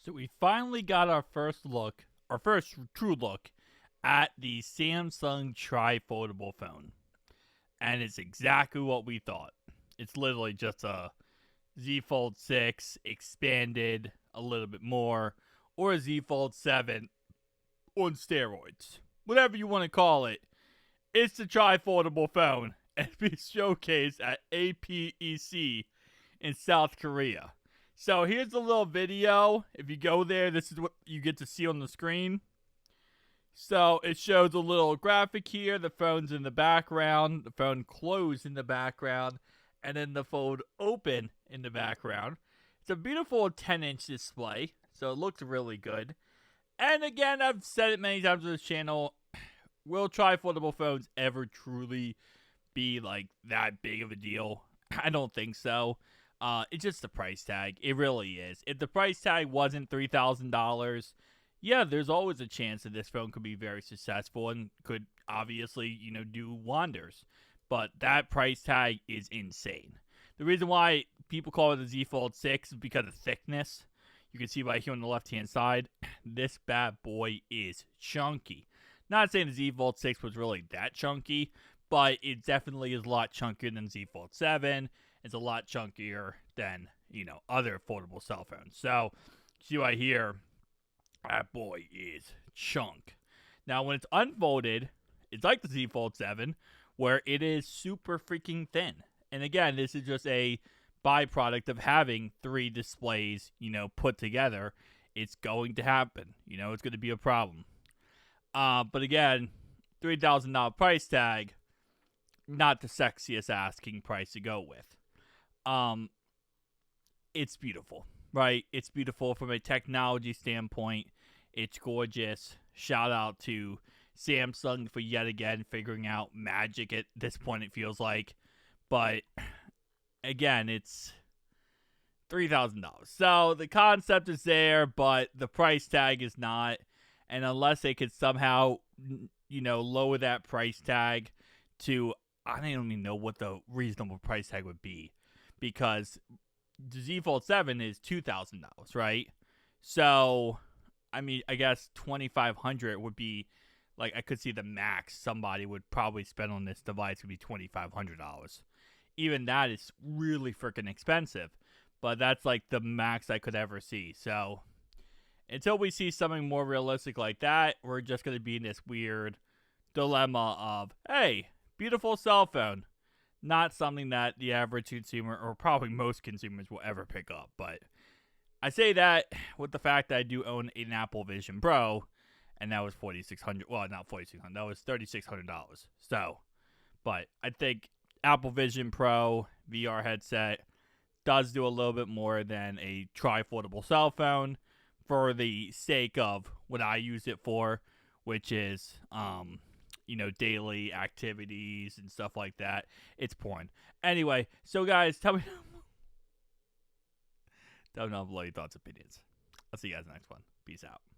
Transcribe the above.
So we finally got our first look, our first true look at the Samsung Tri-Foldable phone. And it's exactly what we thought. It's literally just a Z Fold 6 expanded a little bit more, or a Z Fold 7 on steroids. Whatever you want to call it, it's the Tri-Foldable phone and be showcased at APEC in South Korea. So here's a little video. If you go there, this is what you get to see on the screen. So it shows a little graphic here. The phone's in the background, the phone closed in the background, and then the fold open in the background. It's a beautiful 10-inch display, so it looks really good. And again, I've said it many times on this channel, will tri-foldable phones ever truly be like that big of a deal? I don't think so. It's just the price tag. It really is. If the price tag wasn't $3,000, yeah, there's always a chance that this phone could be very successful and could obviously, do wonders. But that price tag is insane. The reason why people call it the Z Fold 6 is because of thickness. You can see right here on the left-hand side, this bad boy is chunky. Not saying the Z Fold 6 was really that chunky, but it definitely is a lot chunkier than Z Fold 7. It's a lot chunkier than, other foldable cell phones. So, see right here, that boy is chunk. Now, when it's unfolded, it's like the Z Fold 7, where it is super freaking thin. And again, this is just a byproduct of having three displays, put together. It's going to happen. It's going to be a problem. But again, $3,000 price tag, not the sexiest asking price to go with. It's beautiful, right? It's beautiful from a technology standpoint. It's gorgeous. Shout out to Samsung for yet again figuring out magic at this point, it feels like. But again, it's $3,000. So the concept is there, but the price tag is not. And unless they could somehow, lower that price tag to, I don't even know what the reasonable price tag would be. Because the Z Fold 7 is $2,000, right? So, I guess $2,500 would be, like, I could see the max somebody would probably spend on this device would be $2,500. Even that is really freaking expensive. But that's, like, the max I could ever see. So, until we see something more realistic like that, we're just going to be in this weird dilemma of, hey, beautiful cell phone. Not something that the average consumer, or probably most consumers, will ever pick up. But I say that with the fact that I do own an Apple Vision Pro, and that was $4,600. Well, not $4,600. That was $3,600. So, but I think Apple Vision Pro VR headset does do a little bit more than a tri-foldable cell phone for the sake of what I use it for, which is daily activities and stuff like that. It's porn. Anyway, so guys, tell me down below your thoughts, opinions. I'll see you guys in the next one. Peace out.